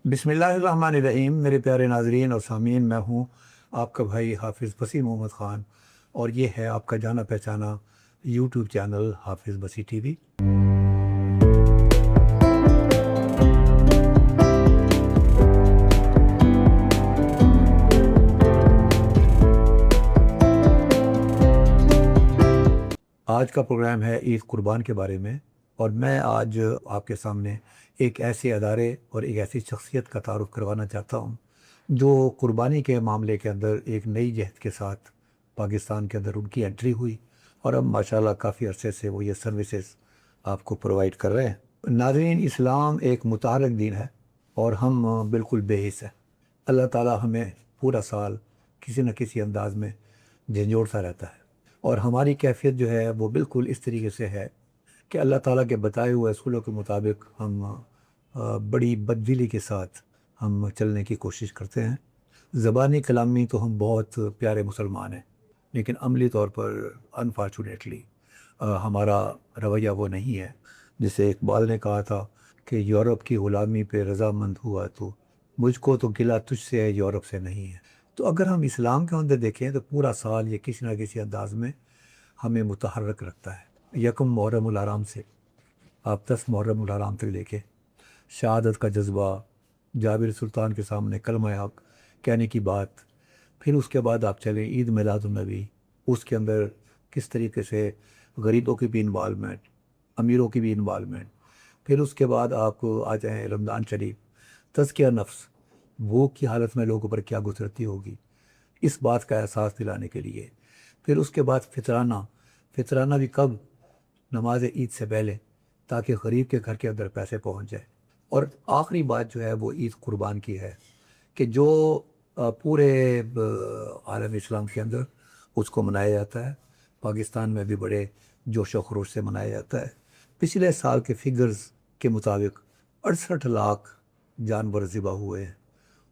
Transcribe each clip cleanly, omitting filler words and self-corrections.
بسم اللہ الرحمن الرحیم۔ میرے پیارے ناظرین اور سامعین، میں ہوں آپ کا بھائی حافظ بصیر محمد خان، اور یہ ہے آپ کا جانا پہچانا یوٹیوب چینل حافظ بصیر ٹی وی۔ آج کا پروگرام ہے عید قربان کے بارے میں، اور میں آج آپ کے سامنے ایک ایسے ادارے اور ایک ایسی شخصیت کا تعارف کروانا چاہتا ہوں جو قربانی کے معاملے کے اندر ایک نئی جہد کے ساتھ پاکستان کے اندر ان کی انٹری ہوئی، اور اب ماشاءاللہ کافی عرصے سے وہ یہ سروسز آپ کو پرووائڈ کر رہے ہیں۔ ناظرین، اسلام ایک متحرک دین ہے اور ہم بالکل بے حس ہیں۔ اللہ تعالیٰ ہمیں پورا سال کسی نہ کسی انداز میں جھنجھوڑتا رہتا ہے، اور ہماری کیفیت جو ہے وہ بالکل اس طریقے سے ہے کہ اللہ تعالیٰ کے بتائے ہوئے اصولوں کے مطابق ہم بڑی بددلی کے ساتھ ہم چلنے کی کوشش کرتے ہیں۔ زبانی کلامی تو ہم بہت پیارے مسلمان ہیں، لیکن عملی طور پر انفارچونیٹلی ہمارا رویہ وہ نہیں ہے۔ جسے اقبال نے کہا تھا کہ یورپ کی غلامی پہ رضامند ہوا تو، مجھ کو تو گلہ تجھ سے ہے، یورپ سے نہیں ہے۔ تو اگر ہم اسلام کے اندر دیکھیں تو پورا سال یہ کسی نہ کسی انداز میں ہمیں متحرک رکھتا ہے۔ یکم محرم الحرام سے آپ 10 محرم الحرام تک دیکھیں، شہادت کا جذبہ، جابر سلطان کے سامنے کلمہ حق کہنے کی بات، پھر اس کے بعد آپ چلیں عید میلاد النبی، اس کے اندر کس طریقے سے غریبوں کی بھی انوالومنٹ، امیروں کی بھی انوالومنٹ، پھر اس کے بعد آپ آ جائیں رمضان شریف، تزکیہ نفس، بھوک کی حالت میں لوگوں پر کیا گزرتی ہوگی، اس بات کا احساس دلانے کے لیے۔ پھر اس کے بعد فطرانہ بھی کب؟ نماز عید سے پہلے، تاکہ غریب کے گھر کے اندر پیسے پہنچ جائے۔ اور آخری بات جو ہے وہ عید قربان کی ہے، کہ جو پورے عالم اسلام کے اندر اس کو منایا جاتا ہے، پاکستان میں بھی بڑے جوش و خروش سے منایا جاتا ہے۔ پچھلے سال کے فگرز کے مطابق 68 لاکھ جانور ذبح ہوئے ہیں۔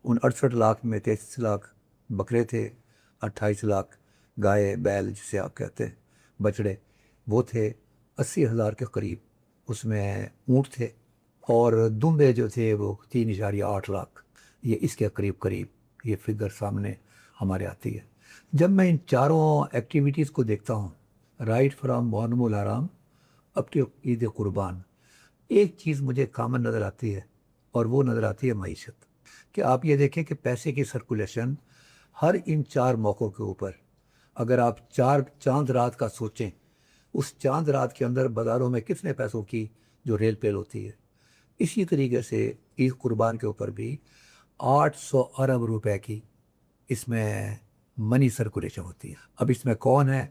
ان 68 لاکھ میں 33 لاکھ بکرے تھے، 28 لاکھ گائے بیل جسے آپ کہتے ہیں بچڑے، وہ تھے 80,000 کے قریب۔ اس میں اونٹ تھے، اور دمبے جو تھے وہ 3.8 لاکھ۔ یہ اس کے قریب یہ فگر سامنے ہمارے آتی ہے۔ جب میں ان چاروں ایکٹیویٹیز کو دیکھتا ہوں، رائٹ فرام محرم الحرام اب ٹو عید قربان، ایک چیز مجھے کامن نظر آتی ہے، اور وہ نظر آتی ہے معیشت۔ کہ آپ یہ دیکھیں کہ پیسے کی سرکولیشن ہر ان 4 موقعوں کے اوپر، اگر آپ 4 چاند رات کا سوچیں، اس چاند رات کے اندر بازاروں میں کتنے پیسوں کی جو ریل پیل ہوتی ہے، اسی طریقے سے عید قربان کے اوپر بھی 800 ارب روپے کی اس میں منی سرکولیشن ہوتی ہے۔ اب اس میں کون ہے؟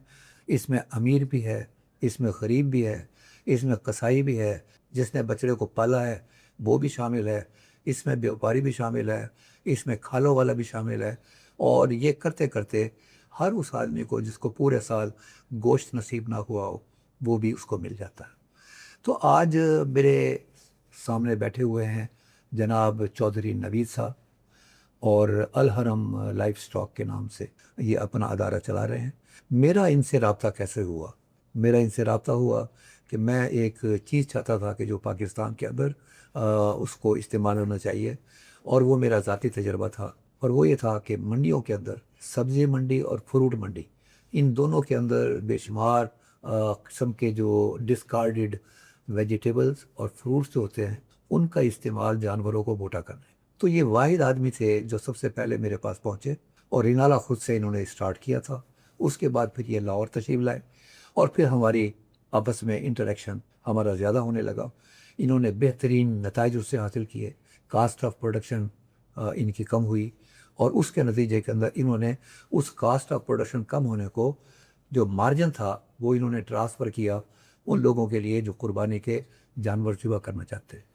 اس میں امیر بھی ہے، اس میں غریب بھی ہے، اس میں قصائی بھی ہے، جس نے بچڑے کو پالا ہے وہ بھی شامل ہے، اس میں بیوپاری بھی شامل ہے، اس میں کھالوں والا بھی شامل ہے، اور یہ کرتے کرتے ہر اس آدمی کو جس کو پورے سال گوشت نصیب نہ ہوا ہو وہ بھی اس کو مل جاتا ہے۔ تو آج میرے سامنے بیٹھے ہوئے ہیں جناب چودھری نوید صاحب، اور الحرم لائف سٹاک کے نام سے یہ اپنا ادارہ چلا رہے ہیں۔ میرا ان سے رابطہ کیسے ہوا؟ میرا ان سے رابطہ ہوا کہ میں ایک چیز چاہتا تھا کہ جو پاکستان کے اندر اس کو استعمال ہونا چاہیے، اور وہ میرا ذاتی تجربہ تھا، اور وہ یہ تھا کہ منڈیوں کے اندر، سبزی منڈی اور فروٹ منڈی، ان دونوں کے اندر بے شمار قسم کے جو ڈسکارڈڈ ویجیٹیبلز اور فروٹس جو ہوتے ہیں ان کا استعمال جانوروں کو موٹا کرنے۔ تو یہ واحد آدمی تھے جو سب سے پہلے میرے پاس پہنچے، اور رینالہ خود سے انہوں نے اسٹارٹ کیا تھا۔ اس کے بعد پھر یہ لاہور تشریف لائے، اور پھر ہماری آپس میں انٹریکشن ہمارا زیادہ ہونے لگا۔ انہوں نے بہترین نتائج اس سے حاصل کیے، کاسٹ آف پروڈکشن ان کی کم ہوئی، اور اس کے نتیجے کے اندر انہوں نے اس کاسٹ آف پروڈکشن کم ہونے کو، جو مارجن تھا وہ انہوں نے ٹرانسفر کیا ان لوگوں کے لیے جو قربانی کے جانور ذبح کرنا چاہتے ہیں۔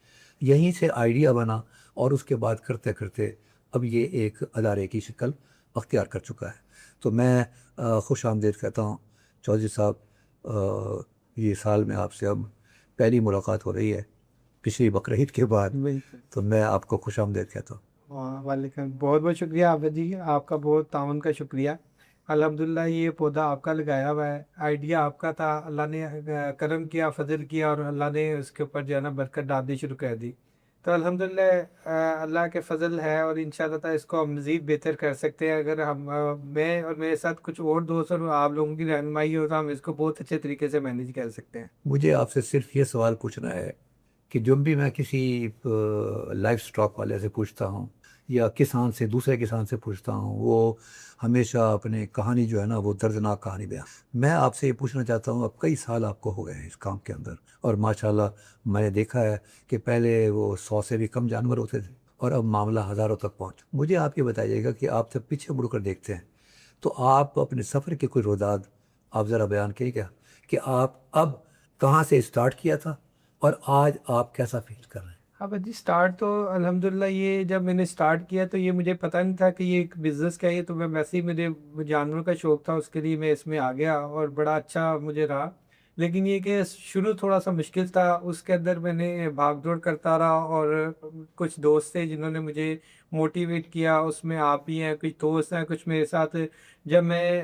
یہیں سے آئیڈیا بنا، اور اس کے بعد کرتے کرتے اب یہ ایک ادارے کی شکل اختیار کر چکا ہے۔ تو میں خوش آمدید کہتا ہوں چودھری صاحب، یہ سال میں آپ سے اب پہلی ملاقات ہو رہی ہے پچھلی بقرعید کے بعد، بالکل۔ تو میں آپ کو خوش آمدید کہتا ہوں۔ وعلیکم، بہت بہت شکریہ عابد جی، آپ کا بہت تعاون کا شکریہ۔ الحمدللہ یہ پودا آپ کا لگایا ہوا ہے، آئیڈیا آپ کا تھا، اللہ نے کرم کیا، فضل کیا، اور اللہ نے اس کے اوپر جو ہے نا برکت ڈالنی شروع کر دی۔ تو الحمدللہ اللہ کے فضل ہے، اور انشاءاللہ تعالیٰ اس کو ہم مزید بہتر کر سکتے ہیں اگر ہم میں اور میرے ساتھ کچھ اور دوست اور آپ لوگوں کی رہنمائی ہو تو ہم اس کو بہت اچھے طریقے سے مینیج کر سکتے ہیں۔ مجھے آپ سے صرف یہ سوال پوچھنا ہے کہ جب بھی میں کسی لائف سٹاک والے سے پوچھتا ہوں یا کسان سے دوسرے کسان سے پوچھتا ہوں، وہ ہمیشہ اپنے کہانی جو ہے نا وہ دردناک کہانی بیان۔ میں آپ سے یہ پوچھنا چاہتا ہوں، اب کئی سال آپ کو ہو گئے ہیں اس کام کے اندر، اور ماشاءاللہ میں نے دیکھا ہے کہ پہلے وہ 100 سے بھی کم جانور ہوتے تھے اور اب معاملہ ہزاروں تک پہنچ۔ مجھے آپ یہ بتائیے گا کہ آپ جب پیچھے مڑ کر دیکھتے ہیں تو آپ اپنے سفر کے کوئی روداد آپ ذرا بیان کیے کیا کہ آپ اب کہاں سے اسٹارٹ کیا تھا اور آج آپ کیسا فیل کر رہے ہیں؟ ہاں بھائی، سٹارٹ تو الحمدللہ یہ جب میں نے سٹارٹ کیا تو یہ مجھے پتہ نہیں تھا کہ یہ ایک بزنس کیا ہے، تو میں ویسے ہی میرے جانوروں کا شوق تھا، اس کے لیے میں اس میں آ گیا اور بڑا اچھا مجھے رہا۔ لیکن یہ کہ شروع تھوڑا سا مشکل تھا، اس کے اندر میں نے بھاگ دوڑ کرتا رہا، اور کچھ دوست تھے جنہوں نے مجھے موٹیویٹ کیا، اس میں آپ بھی ہیں، کچھ دوست ہیں، کچھ میرے ساتھ۔ جب میں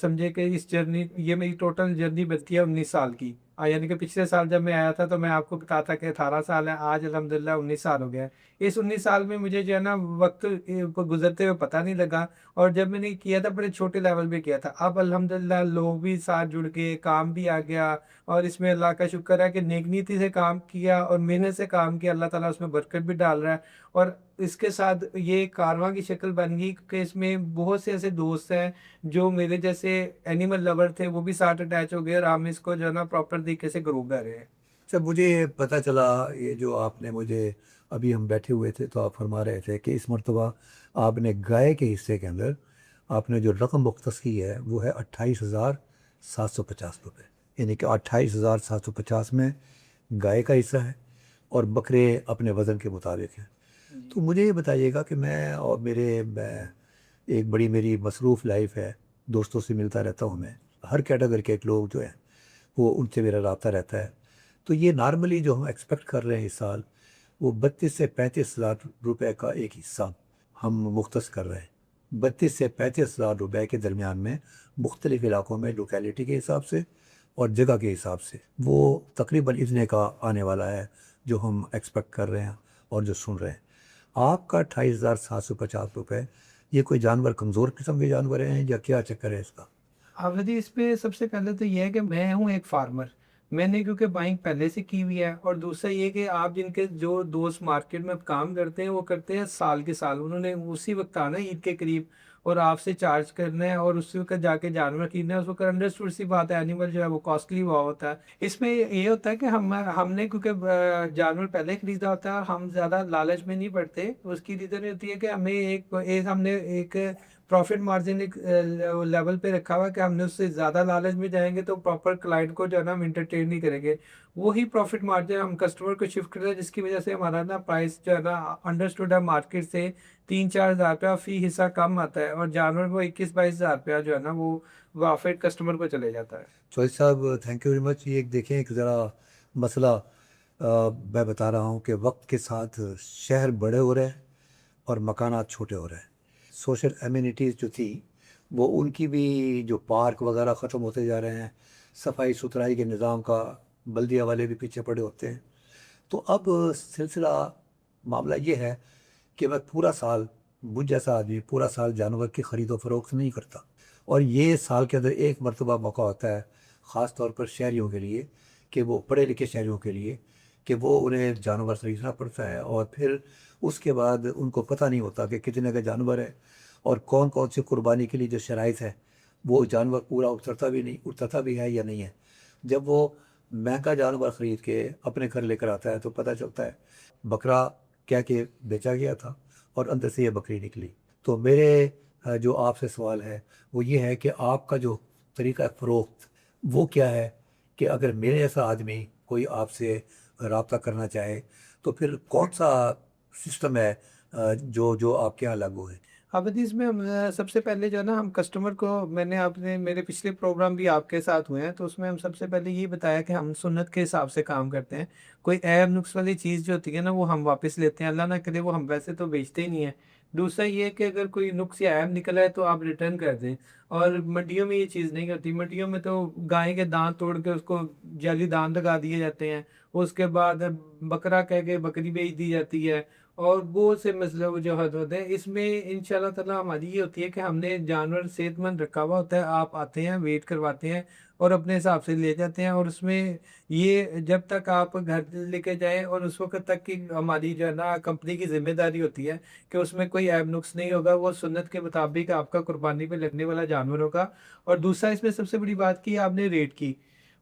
سمجھے کہ اس جرنی، یہ میری ٹوٹل جرنی بنتی ہے 19 سال کی، یعنی کہ پچھلے سال جب میں آیا تھا تو میں آپ کو بتاتا کہ 18 سال ہے، آج الحمدللہ 19 سال ہو گیا ہے۔ اس 19 سال میں مجھے جو ہے نا وقت کو گزرتے ہوئے پتہ نہیں لگا، اور جب میں نے کیا تھا بڑے چھوٹے لیول پہ کیا تھا، اب الحمدللہ لوگ بھی ساتھ جڑ کے کام بھی آ گیا، اور اس میں اللہ کا شکر ہے کہ نیک نیتی سے کام کیا اور محنت سے کام کیا، اللہ تعالیٰ اس میں برکت بھی ڈال رہا ہے، اور اس کے ساتھ یہ کارواں کی شکل بن گئی کہ اس میں بہت سے ایسے دوست ہیں جو میرے جیسے اینیمل لور تھے، وہ بھی ساتھ اٹیچ ہو گئے، اور ہم اس کو جو ہے نا پراپر طریقے سے گرو کر رہے ہیں۔ اچھا، مجھے پتہ چلا یہ جو آپ نے مجھے ابھی ہم بیٹھے ہوئے تھے تو آپ فرما رہے تھے کہ اس مرتبہ آپ نے گائے کے حصے کے اندر آپ نے جو رقم مختص کی ہے وہ ہے 28,750 روپے، یعنی کہ 28,750 میں گائے کا حصہ ہے اور بکرے اپنے وزن کے مطابق ہیں۔ جی تو مجھے یہ بتائیے گا کہ میں اور میں ایک بڑی میری مصروف لائف ہے، دوستوں سے ملتا رہتا ہوں، میں ہر کیٹیگری کے لوگ جو ہیں وہ ان سے میرا رابطہ رہتا ہے، تو یہ نارملی جو ہم ایکسپیکٹ کر رہے ہیں اس سال وہ 32 سے 35 ہزار روپے کا ایک حصہ ہم مختص کر رہے ہیں، 32 سے 35 ہزار روپے کے درمیان میں، مختلف علاقوں میں لوکیلٹی کے حساب سے اور جگہ کے حساب سے، وہ تقریباً اتنے کا آنے والا ہے جو ہم ایکسپیکٹ کر رہے ہیں اور جو سن رہے ہیں۔ آپ کا 28,750 روپے، یہ کوئی جانور کمزور قسم کے جانور ہیں یا کیا چکر ہے اس کا؟ حافظ جی، اس پہ سب سے پہلے تو یہ ہے کہ میں ہوں ایک فارمر، میں نے کیونکہ بائنگ پہلے سے کی ہوئی ہے، اور دوسرا یہ کہ آپ جن کے جو دوست مارکیٹ میں کام کرتے ہیں وہ کرتے ہیں سال کے سال، انہوں نے اسی وقت آنا ہے عید کے قریب، اور آپ سے چارج کرنا ہے اور اسی وقت جا کے جانور خریدنا ہے، اس وقت انڈرسٹوڈ سی بات ہے، اینیمل جو ہے وہ کاسٹلی ہوا ہوتا ہے۔ اس میں یہ ہوتا ہے کہ ہم نے کیونکہ جانور پہلے خریدا ہوتا ہے، اور ہم زیادہ لالچ میں نہیں پڑتے، اس کی ریزن یہ ہوتی ہے کہ ہمیں ہم نے ایک پروفٹ مارجن ایک لیول پہ رکھا ہوا کہ ہم نے اس سے زیادہ لالچ میں جائیں گے تو پراپر کلائنٹ کو جو ہے نا ہم انٹرٹین نہیں کریں گے، وہی پروفٹ مارجن ہم کسٹمر کو شفٹ کرتے ہیں، جس کی وجہ سے ہمارا نا پرائس جو ہے نا انڈرسٹوڈ ہے مارکیٹ سے 3-4 ہزار روپیہ فی حصہ کم آتا ہے، اور جانور وہ 21-22 ہزار روپیہ جو ہے نا وہ پروفٹ کسٹمر کو چلے جاتا ہے۔ چوہدری صاحب، تھینک یو ویری مچ۔ یہ دیکھیں ایک ذرا مسئلہ میں بتا رہا ہوں کہ وقت کے ساتھ شہر بڑے ہو رہے ہیں اور مکانات چھوٹے ہو رہے ہیں، سوشل ایمینٹیز جو تھی وہ ان کی بھی جو پارک وغیرہ ختم ہوتے جا رہے ہیں، صفائی ستھرائی کے نظام کا بلدیہ والے بھی پیچھے پڑے ہوتے ہیں، تو اب سلسلہ معاملہ یہ ہے کہ میں پورا سال، مجھ جیسا آدمی پورا سال جانور کی خرید و فروخت نہیں کرتا، اور یہ سال کے اندر ایک مرتبہ موقع ہوتا ہے خاص طور پر شہریوں کے لیے، کہ وہ پڑھے لکھے شہریوں کے لیے، کہ وہ انہیں جانور خریدنا پڑتا ہے، اور پھر اس کے بعد ان کو پتہ نہیں ہوتا کہ کتنے کا جانور ہے اور کون کون سی قربانی کے لیے جو شرائط ہے، وہ جانور پورا اترتا بھی ہے یا نہیں ہے۔ جب وہ مہنگا جانور خرید کے اپنے گھر لے کر آتا ہے تو پتہ چلتا ہے بکرا کیا کہ بیچا گیا تھا اور اندر سے یہ بکری نکلی۔ تو میرے جو آپ سے سوال ہے وہ یہ ہے کہ آپ کا جو طریقہ فروخت وہ کیا ہے، کہ اگر میرے جیسا آدمی کوئی آپ سے رابطہ کرنا چاہے تو پھر کون سا سسٹم ہے جو آپ کے یہاں لاگو ہے؟ حدیث میں ہم سب سے پہلے جو ہے نا ہم کسٹمر کو، میں نے آپ نے میرے پچھلے پروگرام بھی آپ کے ساتھ ہوئے ہیں تو اس میں ہم سب سے پہلے یہ بتایا کہ ہم سنت کے حساب سے کام کرتے ہیں. کوئی عیب نقص والی چیز جو ہوتی ہے نا وہ ہم واپس لیتے ہیں، اللہ نہ کرے وہ ہم ویسے تو بیچتے ہی نہیں ہیں. دوسرا یہ ہے کہ اگر کوئی نقص یا عیب نکلا ہے تو آپ ریٹرن کر دیں. اور منڈیوں میں یہ چیز نہیں ہوتی. منڈیوں میں تو گائے کے دانت توڑ کے اس کو جعلی دانت لگا دیے جاتے ہیں، اس کے بعد بکرا کہہ کے بکری بیچ دی جاتی ہے، اور بہت سے مسئلے وجوہات ہوتے ہیں. اس میں ان شاء اللہ تعالیٰ ہماری یہ ہوتی ہے کہ ہم نے جانور صحت مند رکھا ہوا ہوتا ہے، آپ آتے ہیں ویٹ کرواتے ہیں اور اپنے حساب سے لے جاتے ہیں. اور اس میں یہ جب تک آپ گھر لے کے جائیں اور اس وقت تک کی ہماری جو ہے نا کمپنی کی ذمہ داری ہوتی ہے کہ اس میں کوئی عیب نقص نہیں ہوگا، وہ سنت کے مطابق آپ کا قربانی پہ لگنے والا جانور ہوگا. اور دوسرا اس میں سب سے بڑی بات کی آپ نے ریٹ کی،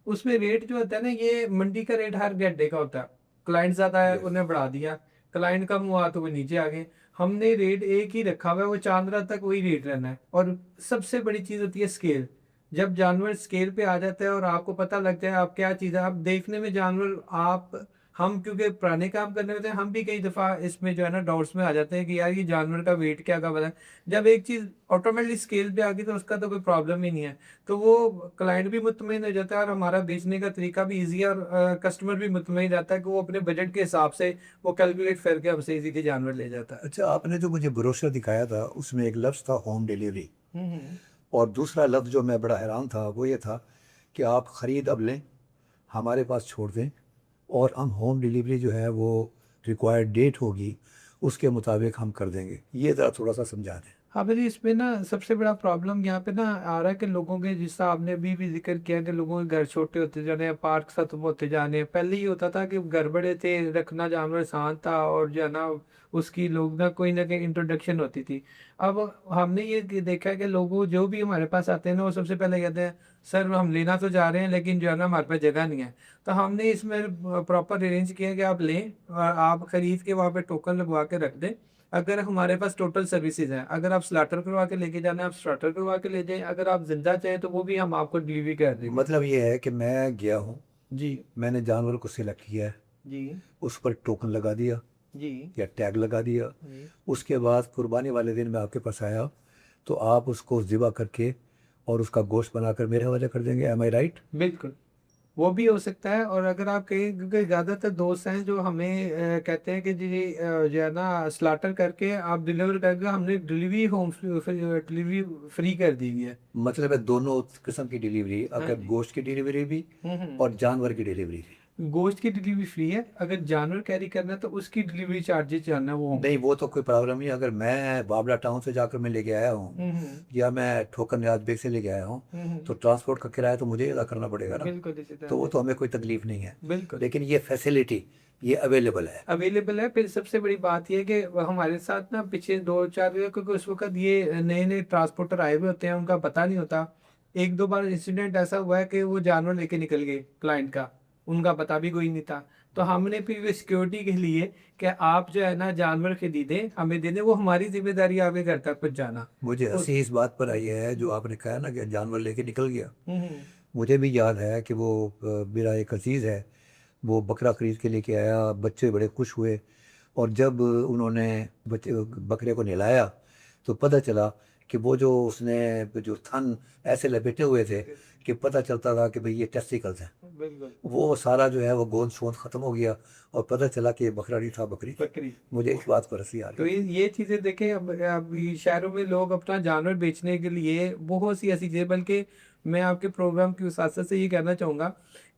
اس میں ریٹ جو ہوتا ہے نا یہ منڈی کا ریٹ ہر گھنٹے کا ہوتا ہے. کلائنٹ زیادہ ہے Yes. انہیں بڑھا دیا، کلائنٹ کم ہوا تو وہ نیچے آ گئے. ہم نے ریٹ ایک ہی رکھا ہوا ہے، وہ چاند رات تک وہی ریٹ رہنا ہے. اور سب سے بڑی چیز ہوتی ہے اسکیل. جب جانور اسکیل پہ آ جاتا ہے اور آپ کو پتہ لگ جائے آپ کیا چیز ہے، آپ دیکھنے میں جانور آپ، ہم کیونکہ پرانے کام کرنے ہوتے ہیں ہم بھی کئی دفعہ اس میں جو ہے نا ڈاؤٹس میں آ جاتے ہیں کہ یار یہ جانور کا ویٹ کیا کا بتا ہے. جب ایک چیز آٹومیٹکلی اسکیل پہ آ گئی تو اس کا تو کوئی پرابلم ہی نہیں ہے. تو وہ کلائنٹ بھی مطمئن ہو جاتا ہے اور ہمارا بیچنے کا طریقہ بھی ایزی ہے، اور کسٹمر بھی مطمئن رہتا ہے کہ وہ اپنے بجٹ کے حساب سے وہ کیلکولیٹ کر کے ہم سے ایزیلی جانور لے جاتا ہے. اچھا، آپ نے جو مجھے بروشر دکھایا تھا اس میں ایک لفظ تھا ہوم ڈیلیوری، ہوں اور دوسرا لفظ جو میں بڑا حیران تھا وہ یہ تھا کہ آپ خرید اب لیں، ہمارے پاس چھوڑ دیں، اور ہم ہوم ڈیلیوری جو ہے وہ ریکوائرڈ ڈیٹ ہوگی اس کے مطابق ہم کر دیں گے. یہ ذرا تھوڑا سا سمجھا دیں. ہاں بھائی، اس پہ نا سب سے بڑا پرابلم یہاں پہ نا آ رہا ہے کہ لوگوں کے، جس طرح آپ نے ابھی بھی ذکر کیا کہ لوگوں کے گھر چھوٹے ہوتے جانے ہیں، پارک ختم ہوتے جانے ہیں. پہلے یہ ہوتا تھا کہ گھر بڑے تھے، رکھنا جانور آسان تھا، اور جو ہے نا اس کی لوگ نہ کوئی نہ کوئی انٹروڈکشن ہوتی تھی. اب ہم نے یہ دیکھا ہے کہ لوگوں جو بھی ہمارے پاس آتے ہیں نا وہ سب سے پہلے کہتے ہیں سر ہم لینا تو جا رہے ہیں لیکن جو ہے نا ہمارے پاس جگہ نہیں ہے. تو ہم نے اس میں پراپر ارینج کیا کہ آپ لیں اور آپ خرید کے وہاں پہ ٹوکن لگوا کے رکھ دیں. اگر ہمارے پاس ٹوٹل سروسز ہیں، اگر آپ سلاٹر کروا کے لے کے جانا ہے آپ سلاٹر کروا کے لے جائیں، اگر آپ زندہ چاہیں تو وہ بھی ہم آپ کو ڈلیوری کر دیں گے. مطلب یہ ہے کہ میں گیا ہوں، جی میں نے جانور کو سلیکٹ کیا ہے، جی اس پر ٹوکن لگا دیا جی یا ٹیگ لگا دیا، جی اس کے بعد قربانی والے دن میں آپ کے پاس آیا تو آپ اس کو ذبح کر کے اور اس کا گوشت بنا کر میرے حوالے کر دیں گے. ایم آئی رائٹ؟ بالکل، وہ بھی ہو سکتا ہے. اور اگر آپ کہیں، کیونکہ زیادہ تر دوست ہیں جو ہمیں کہتے ہیں کہ جی جو ہے نا سلاٹر کر کے آپ ڈلیور کر کے، ہم نے ڈلیوری ہوم ڈلیوری فری کر دی ہوئی ہے. مطلب ہے دونوں قسم کی ڈیلیوری، ہاں اگر جی. گوشت کی ڈیلیوری بھی ہوں اور جانور کی ڈیلیوری بھی. گوشت کی ڈلیوری فری ہے، اگر جانور کیری کرنا ہے تو اس کی ڈلیوری چارجز جاننا ہے وہ ہوں نہیں، وہ تو کوئی پرابلم نہیں. اگر میں بابلا ٹاؤن سے جا کر میں لے کے آیا ہوں ہوں یا میں ٹھوکر نیاز بیگ سے لے کے آیا ہوں تو ٹرانسپورٹ کا کرایہ تو مجھے ادا کرنا پڑے گا نا. بالکل اسی تو وہ طرح تو ہمیں کوئی تکلیف نہیں ہے، بالکل لیکن یہ فیسلٹی یہ اویلیبل ہے. اویلیبل ہے. پھر سب سے بڑی بات یہ ہے کہ ہمارے ساتھ نا پچھلے 2-4 کیونکہ اس وقت یہ نئے نئے ٹرانسپورٹر آئے ہوئے ہوتے ہیں، ان کا پتہ نہیں ہوتا. 1-2 بار انسیڈنٹ ایسا ہوا ہے کہ وہ جانور لے کے نکل گئے کلائنٹ کا، ان کا پتہ بھی کوئی نہیں تھا. تو ہم نے پھر سیکیورٹی کے لیے کہ آپ جو ہے نا جانور خریدیں ہمیں دے دیں، وہ ہماری ذمہ داری آپ کے گھر تک پہنچانا. مجھے ہنسی اس بات پر آئی ہے جو آپ نے کہا نا کہ جانور لے کے نکل گیا. ہوں مجھے بھی یاد ہے کہ وہ میرا ایک عزیز ہے، وہ بکرا خرید کے لے کے آیا، بچے بڑے خوش ہوئے، اور جب انہوں نے بکرے کو نہلایا تو پتہ چلا کہ وہ جو اس نے جو تھن ایسے لپیٹے ہوئے تھے کہ پتہ چلتا تھا کہ بھئی یہ ٹیسٹیکلز ہیں. بالکل وہ سارا جو ہے وہ گوند شوند ختم ہو گیا اور پتہ چلا کہ یہ بکرا نہیں تھا، بکری تھی. بکری. مجھے اس بات پر ہنسی آ تو رہی ہے. یہ چیزیں دیکھیں، اب شہروں میں لوگ اپنا جانور بیچنے کے لیے بہت سی ایسی چیزیں، بلکہ میں آپ کے پروگرام کی وساطت سے یہ کہنا چاہوں گا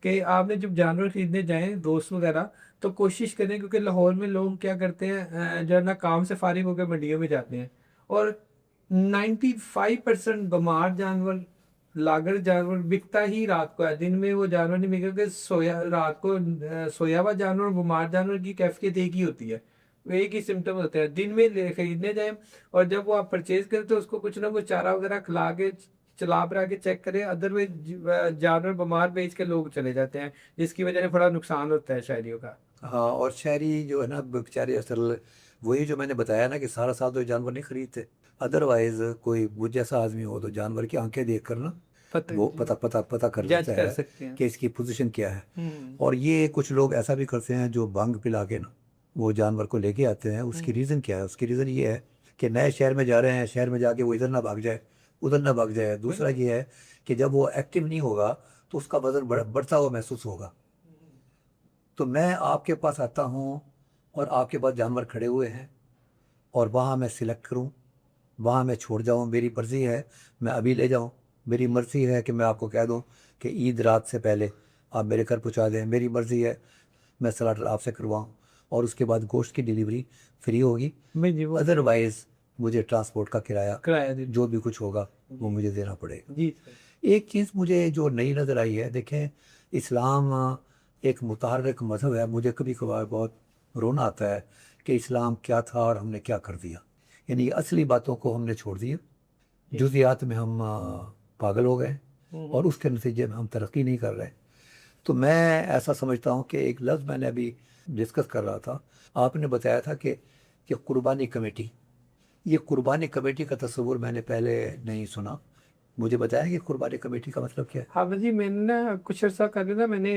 کہ آپ نے جب جانور خریدنے جائیں دوست وغیرہ تو کوشش کریں، کیونکہ لاہور میں لوگ کیا کرتے ہیں جو ہے نا کام سے فارغ ہو کے منڈیوں میں جاتے ہیں، اور 95% بیمار جانور، لاگر جانور بکتا ہی رات کو ہے، دن میں وہ جانور نہیں بکے. کہ سویا رات کو سویا ہوا جانور اور بیمار جانور کی کیفیت ایک ہی ہوتی ہے، ایک ہی سمٹم ہوتے ہیں. دن میں خریدنے جائیں اور جب وہ آپ پرچیز کریں تو اس کو کچھ نہ کچھ چارہ وغیرہ کھلا کے چلا پرا کے چیک کریں، ادروائز جانور بیمار بیچ کے لوگ چلے جاتے ہیں، جس کی وجہ سے بڑا نقصان ہوتا ہے شہریوں کا. ہاں، اور شہری جو ہے نا بیچارے اصل وہی جو میں نے بتایا نا کہ سارا سال تو جانور نہیں خریدتے. ادروائز کوئی مجھ جیسا آدمی ہو تو جانور کی آنکھیں دیکھ کر نا وہ پتہ کر جج لیتا کر ہے سکتے ہیں. کہ اس کی پوزیشن کیا ہے. ہوں اور یہ کچھ لوگ ایسا بھی کرتے ہیں جو بھنگ پلا کے نا وہ جانور کو لے کے آتے ہیں. اس کی ریزن کیا ہے؟ اس کی ریزن یہ ہے کہ نئے شہر میں جا رہے ہیں، شہر میں جا کے وہ ادھر نہ بھاگ جائے ادھر نہ بھاگ جائے. دوسرا یہ ہے کہ جب وہ ایکٹیو نہیں ہوگا تو اس کا وزن بڑھتا ہوا محسوس ہوگا. تو میں آپ کے پاس آتا ہوں اور آپ کے پاس جانور کھڑے ہوئے ہیں اور وہاں میں سلیکٹ کروں، وہاں میں چھوڑ جاؤں. میری مرضی ہے میں ابھی لے جاؤں، میری مرضی ہے کہ میں آپ کو کہہ دوں کہ عید رات سے پہلے آپ میرے گھر پہنچا دیں. میری مرضی ہے میں سلاٹر آپ سے کرواؤں اور اس کے بعد گوشت کی ڈیلیوری فری ہوگی. میں جی وہ ادروائز مجھے ٹرانسپورٹ کا کرایہ دے جو بھی کچھ ہوگا وہ مجھے دینا پڑے گا. جی سر. ایک چیز مجھے جو نئی نظر آئی ہے، دیکھیں اسلام ایک متحرک مذہب ہے. مجھے کبھی کبھار بہت رونا آتا ہے کہ اسلام کیا تھا اور ہم نے کیا کر دیا. یعنی اصلی باتوں کو ہم نے چھوڑ دیا، جزیات میں ہم پاگل ہو گئے اور اس کے نتیجے میں ہم ترقی نہیں کر رہے. تو میں ایسا سمجھتا ہوں کہ ایک لفظ میں نے ابھی ڈسکس کر رہا تھا، آپ نے بتایا تھا کہ قربانی کمیٹی. یہ قربانی کمیٹی کا تصور میں نے پہلے نہیں سنا. مجھے بتایا کہ قربانی کمیٹی کا مطلب کیا ہے؟ ہاں جی، میں نے نا کچھ عرصہ قبل نا میں نے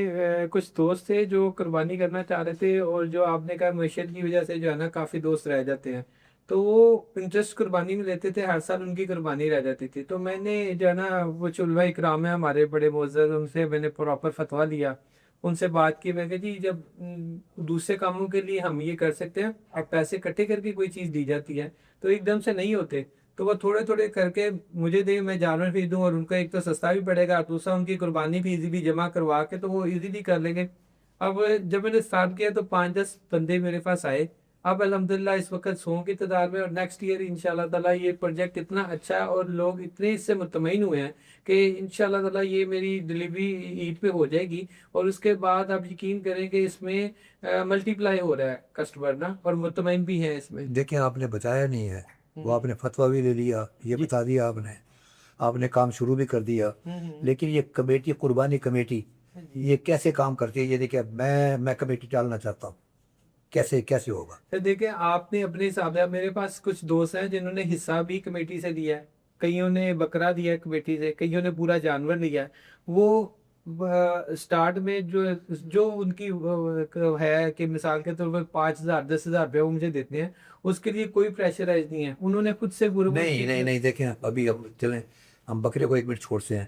کچھ دوست تھے جو قربانی کرنا چاہ رہے تھے، اور جو آپ نے کہا معیشت کی وجہ سے جو ہے نا کافی دوست رہ جاتے ہیں، تو وہ انٹرسٹ قربانی میں لیتے تھے. ہر سال ان کی قربانی رہ جاتی تھی. تو میں نے جو ہے نا وہ علماء اکرام ہیں ہمارے بڑے معزز، ان سے میں نے پراپر فتویٰ لیا، ان سے بات کی. میں کہ جی جب دوسرے کاموں کے لیے ہم یہ کر سکتے ہیں، اب پیسے اکٹھے کر کے کوئی چیز دی جاتی ہے تو ایک دم سے نہیں ہوتے. تو وہ تھوڑے تھوڑے کر کے مجھے دے، میں جانور بھی دوں، اور ان کا ایک تو سستا بھی پڑے گا، دوسرا ان کی قربانی بھی ایزیلی جمع کروا کے تو وہ ایزیلی کر لیں گے. اب جب میں نے اسٹارٹ کیا تو 5-10 بندے میرے پاس آئے. اب الحمدللہ اس وقت 100 کی تعداد میں، اور نیکسٹ ایئر انشاءاللہ تعالیٰ یہ پروجیکٹ اتنا اچھا ہے اور لوگ اتنے اس سے مطمئن ہوئے ہیں کہ انشاءاللہ تعالیٰ یہ میری ڈلیوری عید پہ ہو جائے گی. اور اس کے بعد آپ یقین کریں کہ اس میں ملٹی پلائی ہو رہا ہے کسٹمر نا، اور مطمئن بھی ہے اس میں. دیکھیں آپ نے بتایا نہیں ہے، وہ آپ نے فتویٰ بھی دے دیا، یہ بتا دیا آپ نے کام شروع بھی کر دیا. لیکن یہ کمیٹی، قربانی کمیٹی، یہ کیسے کام کرتی ہے؟ یہ دیکھیں میں کمیٹی ڈالنا چاہتا ہوں، کیسے ہوگا؟ تو دیکھیں آپ نے اپنے حساب سے، میرے پاس کچھ دوست ہیں جنہوں نے حصہ بھی کمیٹی سے دیا ہے، کئیوں نے بکرا دیا ہے کمیٹی سے، کئیوں نے پورا جانور لیا ہے. وہ سٹارٹ میں جو ان کی ہے کہ مثال کے طور پر 5,000 10,000 روپے وہ مجھے دیتے ہیں، اس کے لیے کوئی پریشرائز نہیں ہے. انہوں نے خود سے نہیں دیکھیں ابھی ہم چلیں، ہم بکرے کو ایک منٹ چھوڑتے ہیں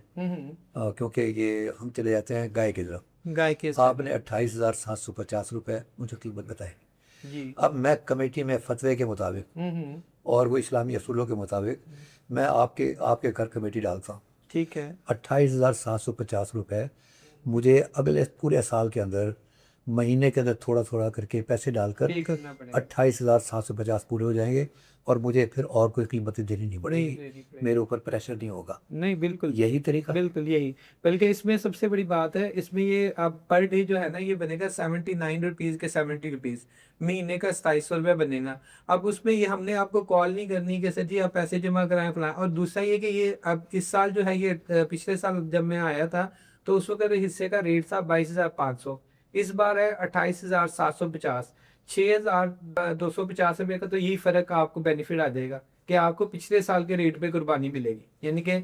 کیونکہ یہ ہم چلے جاتے ہیں گائے کی طرف. گائے کے آپ نے 28,750 روپے مجھے قیمت بتائی. جی. اب میں کمیٹی میں فتوے کے مطابق اور وہ اسلامی اصولوں کے مطابق میں آپ کے گھر کمیٹی ڈالتا ہوں. ٹھیک ہے. 28,750 روپے مجھے اگلے پورے سال کے اندر مہینے کے اندر تھوڑا تھوڑا کر کے پیسے ڈال کر 28,750 پورے ہو جائیں گے، اور مجھے پھر اور کوئی قیمتیں دینی نہیں پڑے گی، میرے اوپر پریشر نہیں ہوگا. نہیں بالکل یہی طریقہ، بالکل یہی. بلکہ اس میں سب سے بڑی بات ہے، اس میں یہ اب پر ڈے جو ہے نا یہ بنے گا 79 روپیز کے 70 روپیز، مہینے کا 2,700 روپے بنے گا. اب اس میں یہ ہم نے آپ کو کال نہیں کرنی کہ سر جی آپ پیسے جمع کرائیں فلاں. اور دوسرا یہ کہ یہ اب اس سال جو ہے، یہ پچھلے سال جب میں آیا تھا تو اس وقت حصے کا ریٹ تھا 22,500، اس بار ہے 28,750. 6,250 روپے کا تو یہی فرق آپ کو بینیفٹ آ جائے گا کہ آپ کو پچھلے سال کے ریٹ پہ قربانی ملے گی. یعنی کہ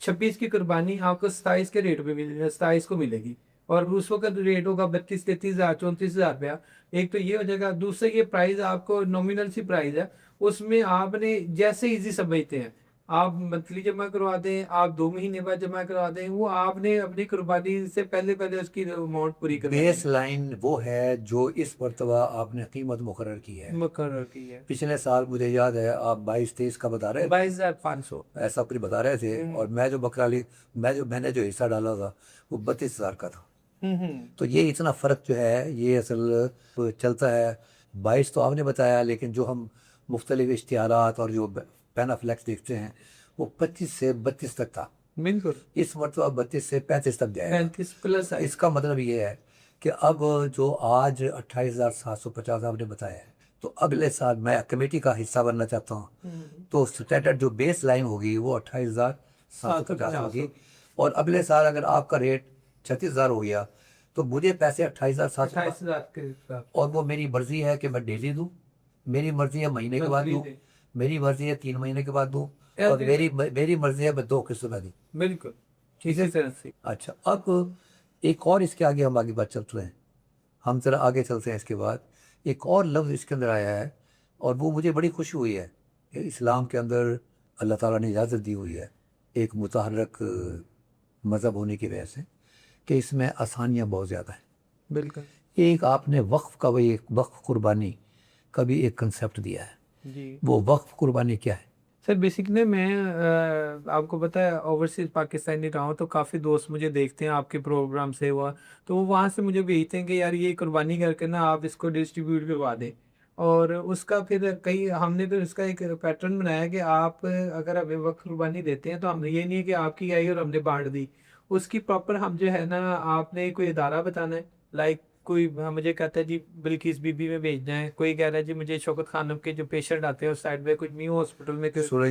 26 کی قربانی آپ کو 27 کے ریٹ پہ 27 کو ملے گی، اور اس وقت ریٹ ہوگا 32-33,000 34,000 روپیہ. ایک تو یہ ہو جائے گا. دوسرا یہ پرائز آپ کو نومینل سی پرائز ہے، اس میں آپ نے جیسے ایزی سمجھتے ہیں، آپ منتھلی جمع کروا دیں، آپ 2 مہینے بعد جمع کروا دیں، وہ آپ نے اپنی قربانی سے پہلے اس کی اماؤنٹ پوری کرنی ہے. بیس لائن وہ ہے جو اس مرتبہ آپ نے قیمت مقرر کی ہے. پچھلے سال مجھے یاد ہے آپ 22-23 کا بتا رہے، 22,500 ایسا کچھ بتا رہے تھے، اور میں جو بکرا لی، میں نے جو حصہ ڈالا تھا وہ 32,000 کا تھا. تو یہ اتنا فرق جو ہے یہ اصل چلتا ہے. 22 تو آپ نے بتایا، لیکن جو ہم مختلف اشتہارات اور جو پینا فلیکس دیکھتے ہیں وہ 25 سے 32 تک تھا. بالکل. اس مرتبہ 32 سے 35 تک جائے گا. 35 پلس. اس کا مطلب یہ ہے کہ اب جو آج 28,750 آپ نے بتایا ہے، تو اگلے سال میں کمیٹی کا حصہ بننا چاہتا ہوں، تو اسٹینڈرڈ جو بیس لائن ہوگی وہ 28,750 ہوگی. اور اگلے سال اگر آپ کا ریٹ 36,000 ہو گیا تو مجھے پیسے 28,750، اور وہ میری مرضی ہے کہ میں ڈیلی دوں، میری مرضی ہے مہینے کے بعد دوں، میری مرضی ہے 3 مہینے کے بعد دوں، اور میری مرضی ہے میں 2 قسط میں دوں. بالکل اسی طرح سے. اچھا، اب ایک اور اس کے آگے ہم آگے بات چلتے ہیں، ہم ذرا آگے چلتے ہیں. اس کے بعد ایک اور لفظ اس کے اندر آیا ہے اور وہ مجھے بڑی خوشی ہوئی ہے کہ اسلام کے اندر اللہ تعالیٰ نے اجازت دی ہوئی ہے ایک متحرک مذہب ہونے کی وجہ سے کہ اس میں آسانیاں بہت زیادہ ہیں. بالکل. ایک آپ نے وقف کا ایک وقف قربانی کا بھی ایک کنسیپٹ دیا ہے. جی وہ وقف قربانی کیا ہے؟ سر بیسکلی میں آپ کو پتہ ہے اوورسیز پاکستانی رہا ہوں تو کافی دوست مجھے دیکھتے ہیں آپ کے پروگرام سے ہوا تو وہ وہاں سے مجھے بھیجتے ہیں کہ یار یہ قربانی کر کے نا آپ اس کو ڈسٹریبیوٹ کروا دیں. اور اس کا پھر کئی ہم نے پھر اس کا ایک پیٹرن بنایا کہ آپ اگر ہمیں وقت قربانی دیتے ہیں تو ہم یہ نہیں ہے کہ آپ کی آئی اور ہم نے بانٹ دی. اس کی پراپر ہم جو ہے نا آپ نے کوئی ادارہ بتانا ہے. لائک کوئی مجھے کہتا ہے جی بلقیس بی بی میں بھیجنا ہے, کوئی کہہ رہا ہے جی مجھے شوکت خانم کے جو پیشنٹ آتے ہیں اس سائڈ میں کچھ نیو ہاسپٹل میں سورہ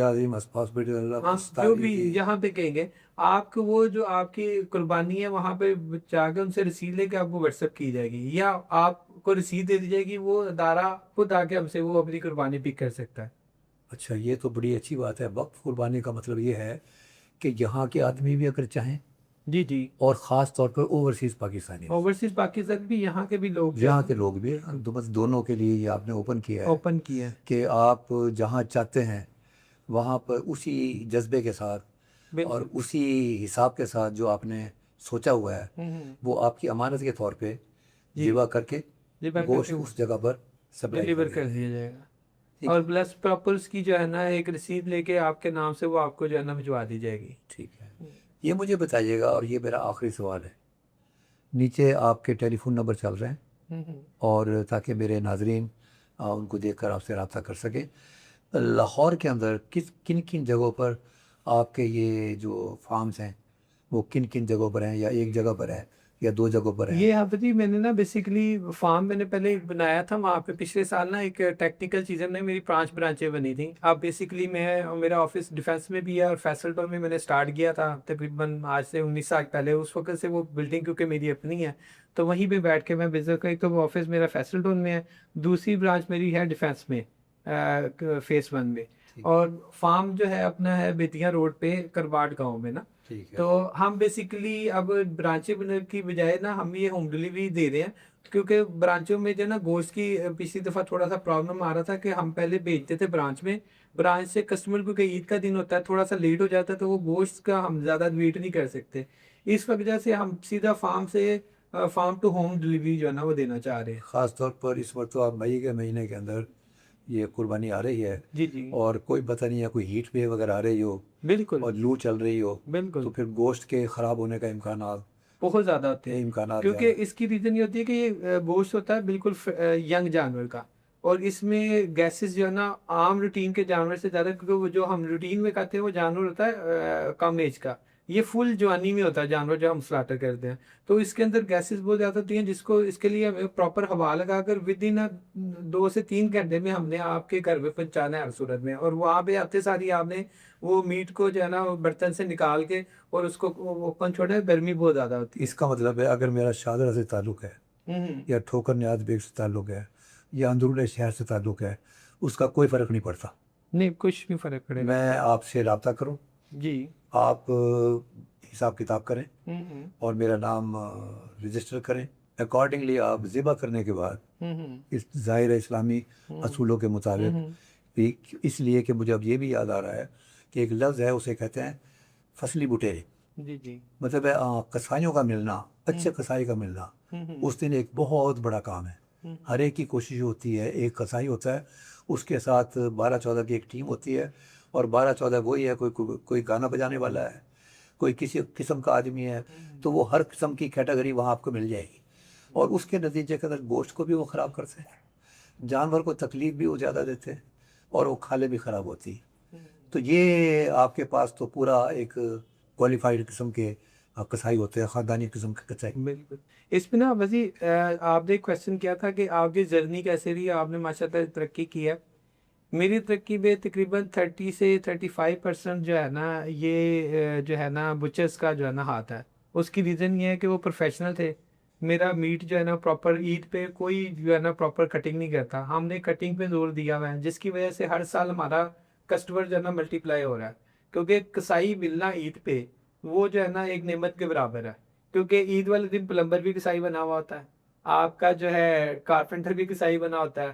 عظیم ہاسپٹل ہاں جو بھی یہاں پہ کہیں گے آپ کو وہ جو آپ کی قربانی ہے وہاں پہ جا کے ان سے رسید لے کے آپ کو واٹس ایپ کی جائے گی یا آپ کو رسید دے دی جائے گی, وہ ادارہ خود آ کے ہم سے وہ اپنی قربانی پک کر سکتا ہے. اچھا یہ تو بڑی اچھی بات ہے. وقف قربانی کا مطلب یہ ہے کہ یہاں کے آدمی بھی اگر چاہیں جی جی اور خاص طور پر اوورسیز پاکستانی اوورسیز پاکستان بھی یہاں کے بھی لوگ یہاں کے لوگ بھی بس دونوں کے لیے یہ آپ نے اوپن کیا ہے اوپن کیا ہے کہ آپ جہاں چاہتے ہیں وہاں پر اسی جذبے کے ساتھ اور اسی حساب کے ساتھ جو آپ نے سوچا ہوا ہے وہ آپ کی امانت کے طور پہ ذبح کر کے گوشت اس جگہ پر ڈلیور کر دیا جائے گا اور پلس پراپر اس کی جو ہے نا ایک رسید لے کے آپ کے نام سے وہ آپ کو جو ہے نا بھجوا دی جائے گی. ٹھیک ہے. یہ مجھے بتائیے گا اور یہ میرا آخری سوال ہے, نیچے آپ کے ٹیلی فون نمبر چل رہے ہیں اور تاکہ میرے ناظرین ان کو دیکھ کر آپ سے رابطہ کر سکیں. لاہور کے اندر کن کن جگہوں پر آپ کے یہ جو فارمز ہیں وہ کن کن جگہوں پر ہیں, یا ایک جگہ پر ہے یا دو جگہوں پر ہے؟ یہ حافظی میں نے نا بیسیکلی فارم میں نے پہلے ایک بنایا تھا وہاں پہ پچھلے سال نا ایک ٹیکنیکل چیزیں میں میری 5 برانچیں بنی تھیں. اب بیسیکلی میرا آفس ڈیفینس میں بھی ہے اور فیصل ٹاؤن میں نے سٹارٹ کیا تھا تقریباً آج سے 19 سال پہلے. اس وقت سے وہ بلڈنگ کیونکہ میری اپنی ہے تو وہیں پہ بیٹھ کے میں بزنس کری. تو وہ آفس میرا فیصل ٹاؤن میں ہے, دوسری برانچ میری ہے ڈیفینس میں فیس 1 میں, اور فارم جو ہے اپنا ہے بیتیاں روڈ پہ کرواٹ گاؤں میں نا. تو ہم بیسیکلی اب برانچیں بننے کی بجائے نا ہم یہ ہوم ڈلیوری دے رہے ہیں کیونکہ برانچوں میں جو نا گوشت کی پچھلی دفعہ تھوڑا سا پرابلم آ رہا تھا کہ ہم پہلے بھیجتے تھے برانچ میں, برانچ سے کسٹمر کو عید کا دن ہوتا ہے تھوڑا سا لیٹ ہو جاتا ہے تو وہ گوشت کا ہم زیادہ ویٹ نہیں کر سکتے. اس وجہ سے ہم سیدھا فارم ٹو ہوم ڈلیوری جو ہے نا وہ دینا چاہ رہے ہیں. خاص طور پر اس وقت تو آپ مئی کے مہینے کے اندر یہ قربانی آ رہی ہے جی جی اور کوئی پتہ نہیں ہے کوئی ہیٹ ویو اگر آ رہی ہو بالکل اور لو چل رہی ہو بالکل تو پھر گوشت کے خراب ہونے کا بہت زیادہ ہوتے ہیں امکانات کیونکہ اس کی ریزن یہ ہوتی ہے کہ یہ گوشت ہوتا ہے بالکل ینگ جانور کا, اور اس میں گیسز جو ہے نا عام روٹین کے جانور سے زیادہ, کیونکہ وہ جو ہم روٹین میں کھاتے ہیں وہ جانور ہوتا ہے کم ایج کا, یہ فل جوانی میں ہوتا ہے جانور جو ہم سلاٹر کرتے ہیں. تو اس کے اندر گیسز بہت زیادہ ہوتی ہیں جس کو اس کے لیے ہمیں پراپر ہوا لگا کر ود ان 2 سے 3 گھنٹے میں ہم نے آپ کے گھر پہ پہنچانا ہے ہر صورت میں. اور وہاں پہ آتے ساری آپ نے وہ میٹ کو جو ہے نا برتن سے نکال کے اور اس کو اوپن چھوڑنا ہے, گرمی بہت زیادہ ہوتی ہے. اس کا مطلب ہے اگر میرا شاہدرہ سے تعلق ہے یا ٹھوکر نیاز بیگ سے تعلق ہے یا اندرون شہر سے تعلق ہے اس کا کوئی فرق نہیں پڑتا. نہیں کچھ نہیں فرق پڑے گا. میں آپ سے رابطہ کروں, جی آپ حساب کتاب کریں اور میرا نام رجسٹر کریں, اکارڈنگلی آپ ذبح کرنے کے بعد اس ظاہر اسلامی اصولوں کے مطابق, اس لیے کہ مجھے اب یہ بھی یاد آ رہا ہے کہ ایک لفظ ہے اسے کہتے ہیں فصلی بٹیرے. جی جی مطلب ہے قصائیوں کا ملنا, اچھے قصائی کا ملنا اس دن ایک بہت بڑا کام ہے. ہر ایک کی کوشش ہوتی ہے, ایک قصائی ہوتا ہے اس کے ساتھ 12-14 کی ایک ٹیم ہوتی ہے اور 12-14 وہی ہے, کوئی گانا بجانے والا ہے, کوئی کسی قسم کا آدمی ہے, تو وہ ہر قسم کی کیٹیگری وہاں آپ کو مل جائے گی. اور اس کے نتیجے کے اندر گوشت کو بھی وہ خراب کرتے ہیں, جانور کو تکلیف بھی وہ زیادہ دیتے ہیں اور وہ کھالیں بھی خراب ہوتی ہیں. تو یہ آپ کے پاس تو پورا ایک کوالیفائڈ قسم کے قصائی ہوتے ہیں, خاندانی قسم کے قصائی. بالکل. اس میں نا وزی آپ نے کویشچن کیا تھا کہ آپ کی جرنی کیسے رہی, آپ نے ماشاء اللہ ترقی کی ہے. میری ترقی میں تقریباً 30 سے 35% جو ہے نا یہ جو ہے نا بچرس کا جو ہے نا ہاتھ ہے. اس کی ریزن یہ ہے کہ وہ پروفیشنل تھے. میرا میٹ جو ہے نا پراپر عید پہ کوئی جو ہے نا پراپر کٹنگ نہیں کرتا, ہم نے کٹنگ پہ زور دیا ہوا ہے جس کی وجہ سے ہر سال ہمارا کسٹمر جو ہے نا ملٹی پلائی ہو رہا ہے. کیونکہ کسائی ملنا عید پہ وہ جو ہے نا ایک نعمت کے برابر ہے, کیونکہ عید والے دن پلمبر بھی کسائی بنا ہوا ہوتا ہے, آپ کا جو ہے کارپینٹر بھی کسائی بنا ہوتا ہے,